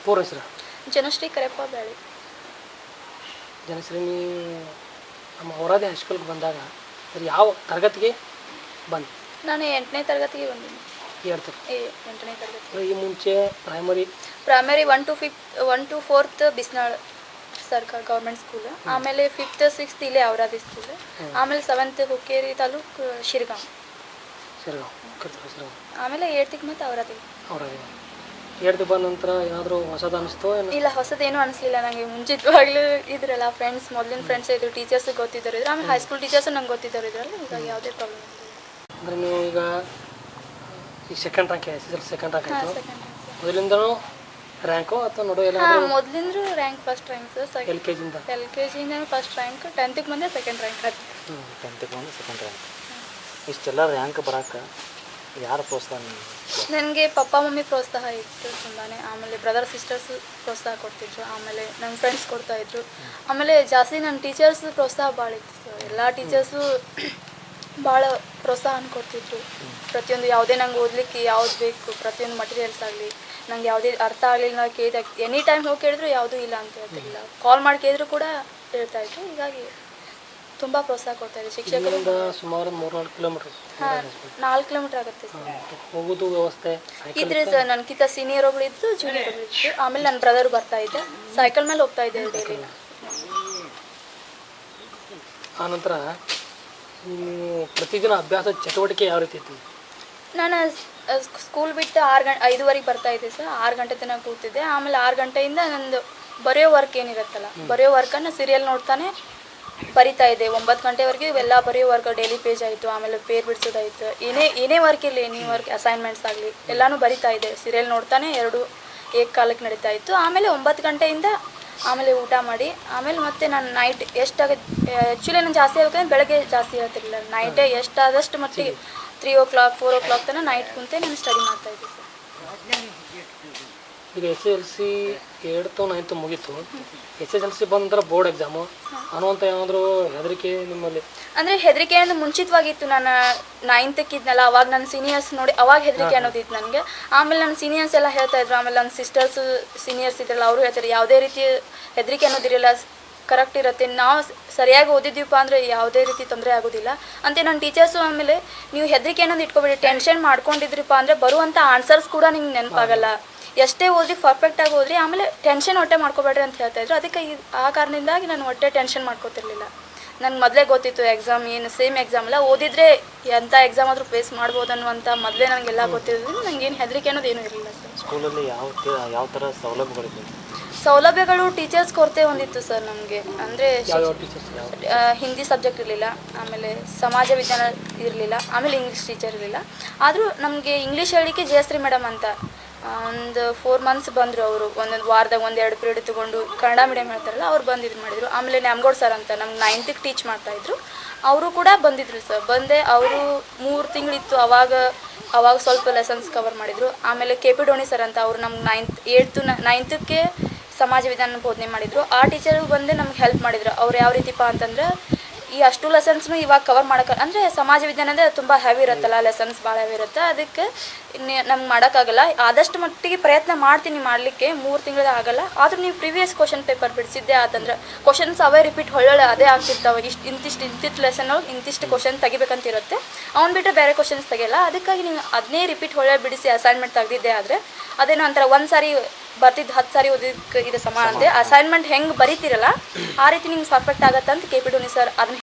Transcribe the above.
ಪೂರ್ವ ಹೆಸರು ಜನಶ್ರೀ ಕರೆಪ್ಪ ಬ್ಯಾಳಿ. ಜನಶ್ರೀ ನಮ್ಮ ಔರಾದಿ ಹೈಸ್ಕೂಲ್ಗೆ ಬಂದಾಗ ಯಾವ ತರಗತಿಗೆ ಬಂದು? ನಾನು 8ನೇ ತರಗತಿಗೆ ಬಂದಿದ್ದೀನಿ. ಹೇಳ್ತಾರೆ 8ನೇ ತರಗತಿ. ಈ ಮುಂಚೆ ಪ್ರೈಮರಿ 1 to 4th ಬಿಸ್ನಾಳ್ ಸರ್ಕಾರ ಗೌರ್ಮೆಂಟ್ ಸ್ಕೂಲ್, ಆಮೇಲೆ 5th 6th ಇಲ್ಲೇ ಔರಾದಿ ಸ್ಕೂಲ್, ಆಮೇಲೆ 7th ಹುಕ್ಕೇರಿ ತಾಲೂಕು ಶಿರ್ಗಾಂವ್, ಆಮೇಲೆ 8th ಮತ್ತು ಔರಾದಿ. 8th ಬಂದ ನಂತರ ಏನಾದರೂ ಹೊಸದು ಅನಿಸ್ತೋ? ಇಲ್ಲ, ಹೊಸದೇನು ಅನಿಸ್ಲಿಲ್ಲ ನನಗೆ. ಮುಂಚಿತವಾಗ್ಲೂ ಇದ್ರಲ್ಲ ಫ್ರೆಂಡ್ಸ್, ಮೊದಲಿನ ಫ್ರೆಂಡ್ಸ್ ಇದ್ರು, ಟೀಚರ್ಸ್ ಗೊತ್ತಿದ್ದಾರೆ ಇದ್ರು, ಆಮೇಲೆ ಹೈಸ್ಕೂಲ್ ಟೀಚರ್ಸ್ ನಂಗೆ ಗೊತ್ತಿದ್ದಾರೆ ಇದ್ರಲ್ಲ, ಈಗ ಯಾವುದೇ ಪ್ರಾಬ್ಲಮ್ ಇಲ್ಲ. ಅಂದರೆ ನೀವು ಈಗ ಸೆಕೆಂಡ್ ರ್ಯಾಂಕ್ ಸೆಕೆಂಡ್ ರ್ಯಾಂಕ್ ಆಯಿತು. ಮೊದಲಿಂದನೂ ರ್ಯಾಂಕು ಅಥವಾ ನೋಡೋ ಎಲ್ಲ? ಮೊದಲಿಂದ್ರು rank first rank sir. L K ಜಿಯಿಂದ ಫಸ್ಟ್ ರ್ಯಾಂಕ್, 10th ಬಂದೆ ಸೆಕೆಂಡ್ ರ್ಯಾಂಕ್. 10th ಬಂದು ಸೆಕೆಂಡ್ ರ್ಯಾಂಕ್. ಇಷ್ಟೆಲ್ಲ ರ್ಯಾಂಕ್ ಬರೋಕ್ಕೆ ಯಾರು ಪ್ರೋತ್ಸಾಹ? ನನಗೆ ಪಪ್ಪ ಮಮ್ಮಿ ಪ್ರೋತ್ಸಾಹ ಇತ್ತು ತುಂಬಾ. ಆಮೇಲೆ ಬ್ರದರ್ ಸಿಸ್ಟರ್ಸ್ ಪ್ರೋತ್ಸಾಹ ಕೊಡ್ತಿದ್ರು, ಆಮೇಲೆ ನನ್ನ ಫ್ರೆಂಡ್ಸ್ ಕೊಡ್ತಾಯಿದ್ರು, ಆಮೇಲೆ ಜಾಸ್ತಿ ನನ್ನ ಟೀಚರ್ಸ್ ಪ್ರೋತ್ಸಾಹ ಭಾಳ ಇತ್ತು ಸರ್. ಎಲ್ಲ ಟೀಚರ್ಸು ಭಾಳ ಪ್ರೋತ್ಸಾಹ ಕೊಡ್ತಿದ್ರು. ಪ್ರತಿಯೊಂದು ಯಾವುದೇ ನಂಗೆ ಓದಲಿಕ್ಕೆ ಯಾವ್ದು ಬೇಕು, ಪ್ರತಿಯೊಂದು ಮಟೀರಿಯಲ್ಸ್ ಆಗಲಿ, ನಂಗೆ ಯಾವುದೇ ಅರ್ಥ ಆಗಲಿಲ್ಲ ನಾವು ಕೇಳಿದಾಗ ಎನಿ ಟೈಮ್ ಹೋಗಿ ಕೇಳಿದ್ರು ಯಾವುದೂ ಇಲ್ಲ ಅಂತ ಹೇಳ್ತಿರಲಿಲ್ಲ. ಕಾಲ್ ಮಾಡಿ ಕೇಳಿದ್ರು ಕೂಡ ಹೇಳ್ತಾಯಿದ್ರು. ಹೀಗಾಗಿ ತುಂಬ ಪ್ರೋತ್ಸಾಹ ಕೊಡ್ತಾಯಿದ್ರು ಶಿಕ್ಷಕರು. ಸುಮಾರು 3-4 ಕಿಲೋಮೀಟರ್. 4 ಕಿಲೋಮೀಟರ್ ಆಗುತ್ತೆ ಸರ್. ಹೋಗೋದು ವ್ಯವಸ್ಥೆ ಇದ್ರೆ ಸರ್, ನನಗಿಂತ ಸೀನಿಯರ್ ಒಬ್ರು ಇದ್ದು, ಜೂನಿಯರ್ ಒಬ್ರು ಇತ್ತು, ಆಮೇಲೆ ನನ್ನ ಬ್ರದರ್ ಬರ್ತಾಯಿದ್ದೆ, ಸೈಕಲ್ ಮೇಲೆ ಹೋಗ್ತಾ ಇದ್ದೆ ಡೈಲಿ. ಆನಂತರ ನೀವು ಪ್ರತಿದಿನ ಅಭ್ಯಾಸ ಚಟುವಟಿಕೆ ಯಾವ ರೀತಿ ಇತ್ತು? ನಾನು ಸ್ಕೂಲ್ ಬಿಟ್ಟು 5:30 ಬರ್ತಾಯಿದ್ದೆ ಸರ್. 6 ಗಂಟೆ ತನಕ ಕೂತಿದ್ದೆ. ಆಮೇಲೆ 6 ಗಂಟೆಯಿಂದ ನಂದು ಬರೆಯೋ ವರ್ಕ್ ಏನಿರುತ್ತಲ್ಲ, ಬರೆಯೋ ವರ್ಕನ್ನು ಸೀರಿಯಲ್ ನೋಡ್ತಾನೆ ಬರಿತಾ ಇದ್ದೆ. 9 ಗಂಟೆವರೆಗೆ ಇವೆಲ್ಲ ಬರೆಯೋ ವರ್ಕ್, ಡೈಲಿ ಪೇಜ್ ಆಯಿತು, ಆಮೇಲೆ ಪೇರ್ ಬಿಡಿಸೋದಾಯಿತು, ಏನೇ ವರ್ಕ್ ಇರಲಿ, ಎನಿ ವರ್ಕ್, ಅಸೈನ್ಮೆಂಟ್ಸ್ ಆಗಲಿ ಎಲ್ಲನೂ ಬರಿತಾ ಇದ್ದೆ. ಸೀರಿಯಲ್ ನೋಡ್ತಾನೆ 2 ಏಕಕಾಲಕ್ಕೆ ನಡೀತಾ ಇತ್ತು. ಆಮೇಲೆ 9 ಗಂಟೆಯಿಂದ ಆಮೇಲೆ ಊಟ ಮಾಡಿ, ಆಮೇಲೆ ಮತ್ತೆ ನಾನು ನೈಟ್ ಎಷ್ಟಾಗುತ್ತೆ, ಆ್ಯಕ್ಚುಲಿ ನಾನು ಜಾಸ್ತಿ ಆಗಬೇಕಂದ್ರೆ ಬೆಳಗ್ಗೆ ಜಾಸ್ತಿ ಹೇಳ್ತಿರಲಿಲ್ಲ, ನೈಟೇ ಎಷ್ಟಾದಷ್ಟು ಮಟ್ಟಿಗೆ 3 o'clock 4 o'clock ತನಕ ನೈಟ್ ಕುಂತೆ ನಾನು ಸ್ಟಡಿ ಮಾಡ್ತಾಯಿದ್ದೆ ಸರ್. ಈಗ SSLC 8th 9th ಮುಗೀತು. SSLC ಬಂದ ನಂತರ ಬೋರ್ಡ್ ಎಕ್ಸಾಮು ಅನ್ನುವಂಥ ಏನಾದರೂ ಹೆದರಿಕೆ ನಿಮ್ಮಲ್ಲಿ? ಅಂದರೆ ಹೆದರಿಕೆ ಅಂದರೆ ಮುಂಚಿತವಾಗಿತ್ತು. ನಾನು 9th ಇದ್ನಲ್ಲ, ಅವಾಗ ನನ್ನ ಸೀನಿಯರ್ಸ್ ನೋಡಿ ಅವಾಗ ಹೆದರಿಕೆ ಅನ್ನೋದಿತ್ತು ನನಗೆ. ಆಮೇಲೆ ನನ್ನ ಸೀನಿಯರ್ಸ್ ಎಲ್ಲ ಹೇಳ್ತಾಯಿದ್ರು, ಆಮೇಲೆ ನನ್ನ ಸಿಸ್ಟರ್ಸು ಸೀನಿಯರ್ಸ್ ಇದ್ರಲ್ಲ ಅವರು ಹೇಳ್ತಾರೆ ಯಾವುದೇ ರೀತಿ ಹೆದರಿಕೆ ಅನ್ನೋದಿರಲಿಲ್ಲ, ಕರೆಕ್ಟ್ ಇರುತ್ತೆ, ನಾವು ಸರಿಯಾಗಿ ಓದಿದ್ದೀವಪ್ಪ ಅಂದರೆ ಯಾವುದೇ ರೀತಿ ತೊಂದರೆ ಆಗೋದಿಲ್ಲ ಅಂತ ನನ್ನ ಟೀಚರ್ಸು. ಆಮೇಲೆ ನೀವು ಹೆದರಿಕೆ ಅನ್ನೋದು ಇಟ್ಕೊಬೇಡಿ, ಟೆನ್ಷನ್ ಮಾಡ್ಕೊಂಡಿದ್ರಿಪ್ಪ ಅಂದರೆ ಬರುವಂಥ ಆನ್ಸರ್ಸ್ ಕೂಡ ನಿಮ್ಗೆ ನೆನಪಾಗಲ್ಲ. ಎಷ್ಟೇ ಓದಿ ಪರ್ಫೆಕ್ಟಾಗಿ ಓದ್ರಿ, ಆಮೇಲೆ ಟೆನ್ಷನ್ ಹೊಟ್ಟೆ ಮಾಡ್ಕೋಬೇಡ್ರಿ ಅಂತ ಹೇಳ್ತಾಯಿದ್ರು. ಅದಕ್ಕೆ ಆ ಕಾರಣದಿಂದಾಗಿ ನಾನು ಹೊಟ್ಟೆ ಟೆನ್ಷನ್ ಮಾಡ್ಕೋತಿರ್ಲಿಲ್ಲ. ನನಗೆ ಮೊದಲೇ ಗೊತ್ತಿತ್ತು ಎಕ್ಸಾಮ್ ಏನು ಸೇಮ್ ಎಕ್ಸಾಮ್ ಅಲ್ಲ, ಓದಿದರೆ ಎಂಥ ಎಕ್ಸಾಮ್ ಆದರೂ ಫೇಸ್ ಮಾಡ್ಬೋದು ಅನ್ನುವಂಥ ಮೊದಲೇ ನನಗೆಲ್ಲ ಗೊತ್ತಿರೋದ್ರಿಂದ ನನಗೇನು ಹೆದರಿಕೆ ಅನ್ನೋದು ಏನೂ ಇರಲಿಲ್ಲ ಸರ್. ಸ್ಕೂಲಲ್ಲಿ ಯಾವ ಥರ ಸೌಲಭ್ಯಗಳು ಟೀಚರ್ಸ್ ಕೊರತೆ ಹೊಂದಿತ್ತು ಸರ್ ನಮಗೆ. ಅಂದರೆ ಹಿಂದಿ ಸಬ್ಜೆಕ್ಟ್ ಇರಲಿಲ್ಲ, ಆಮೇಲೆ ಸಮಾಜ ವಿಜ್ಞಾನ ಇರಲಿಲ್ಲ, ಆಮೇಲೆ ಇಂಗ್ಲೀಷ್ ಟೀಚರ್ ಇರಲಿಲ್ಲ. ಆದರೂ ನಮಗೆ ಇಂಗ್ಲೀಷ್ ಹೇಳಲಿಕ್ಕೆ ಜಯಶ್ರೀ ಮೇಡಮ್ ಅಂತ ಒಂದು 4 months ಬಂದರು. ಅವರು ಒಂದೊಂದು ವಾರದಾಗ 1-2 ಪೀರಿಯಡ್ ತೊಗೊಂಡು ಕನ್ನಡ ಮೀಡಿಯಮ್ ಹೇಳ್ತಾರಲ್ಲ, ಅವ್ರು ಬಂದು ಇದು ಮಾಡಿದರು. ಆಮೇಲೆ ನ್ಯಾಮ್ಗೌಡ್ ಸರ್ ಅಂತ ನಮ್ಗೆ 9th ಟೀಚ್ ಮಾಡ್ತಾಯಿದ್ರು, ಅವರು ಕೂಡ ಬಂದಿದ್ರು ಸರ್. ಬಂದೆ ಅವರು 3 ತಿಂಗಳಿತ್ತು, ಅವಾಗ ಸ್ವಲ್ಪ ಲೆಸನ್ಸ್ ಕವರ್ ಮಾಡಿದರು. ಆಮೇಲೆ KP ಡೋಣಿ ಸರ್ ಅಂತ ಅವರು ನಮ್ಗೆ 8th 9th ಸಮಾಜ ವಿಜ್ಞಾನ ಬೋಧನೆ ಮಾಡಿದರು. ಆ ಟೀಚರು ಬಂದು ನಮ್ಗೆ ಹೆಲ್ಪ್ ಮಾಡಿದರು. ಅವ್ರು ಯಾವ ರೀತಿಪ್ಪ ಅಂತಂದ್ರೆ, ಈ ಅಷ್ಟು ಲೆಸನ್ಸ್ನು ಇವಾಗ ಕವರ್ ಮಾಡೋಕ್ಕೆ, ಅಂದರೆ ಸಮಾಜ ವಿಜ್ಞಾನ ಅಂದರೆ ತುಂಬ ಹೆವಿ ಇರುತ್ತಲ್ಲ, ಲೆಸನ್ಸ್ ಭಾಳ ಹೆವಿ ಇರುತ್ತೆ, ಅದಕ್ಕೆ ನಮ್ಗೆ ಮಾಡೋಕ್ಕಾಗಲ್ಲ. ಆದಷ್ಟು ಮಟ್ಟಿಗೆ ಪ್ರಯತ್ನ ಮಾಡ್ತೀನಿ ಮಾಡಲಿಕ್ಕೆ, 3 ತಿಂಗಳು ಆಗಲ್ಲ. ಆದರೂ ನೀವು ಪ್ರಿವಿಯಸ್ ಕ್ವಶನ್ ಪೇಪರ್ ಬಿಡಿಸಿದ್ದೆ ಆತಂದ್ರೆ ಕ್ವಶನ್ಸ್ ಅವೇ ರಿಪೀಟ್ ಹೊಳ್ಳೊಳ್ಳೆ ಅದೇ ಆಗ್ತಿರ್ತಾವೆ. ಇಂತಿಷ್ಟು ಲೆಸನ್ ಇಂತಿಷ್ಟು ಕ್ವಶನ್ ತೆಗಿಬೇಕಂತ ಇರುತ್ತೆ, ಅವ್ನು ಬಿಟ್ಟರೆ ಬೇರೆ ಕ್ವಶನ್ಸ್ ತೆಗಿಯಲ್ಲ. ಅದಕ್ಕಾಗಿ ನೀವು ಅದನ್ನೇ ರಿಪೀಟ್ ಹೊಳ್ಳೆ ಬಿಡಿಸಿ ಅಸೈನ್ಮೆಂಟ್ ತೆಗೆದಿದ್ದೆ ಆದರೆ ಅದೇನೋ ಒಂಥರ ಒಂದು ಸಾರಿ ಬರ್ತಿದ್ದು 10 ಸಾರಿ ಓದಿದ್ದಕ್ಕೆ ಇದು ಸಮಾನ ಅಂತೆ. ಅಸೈನ್ಮೆಂಟ್ ಹೆಂಗೆ ಬರೀತಿರಲ್ಲ ಆ ರೀತಿ ನಿಮ್ಗೆ ಪರ್ಫೆಕ್ಟ್ ಆಗತ್ತೆ ಅಂತ ಕೆ ಪಿ ಡೋನಿ ಸರ್ ಅದನ್ನ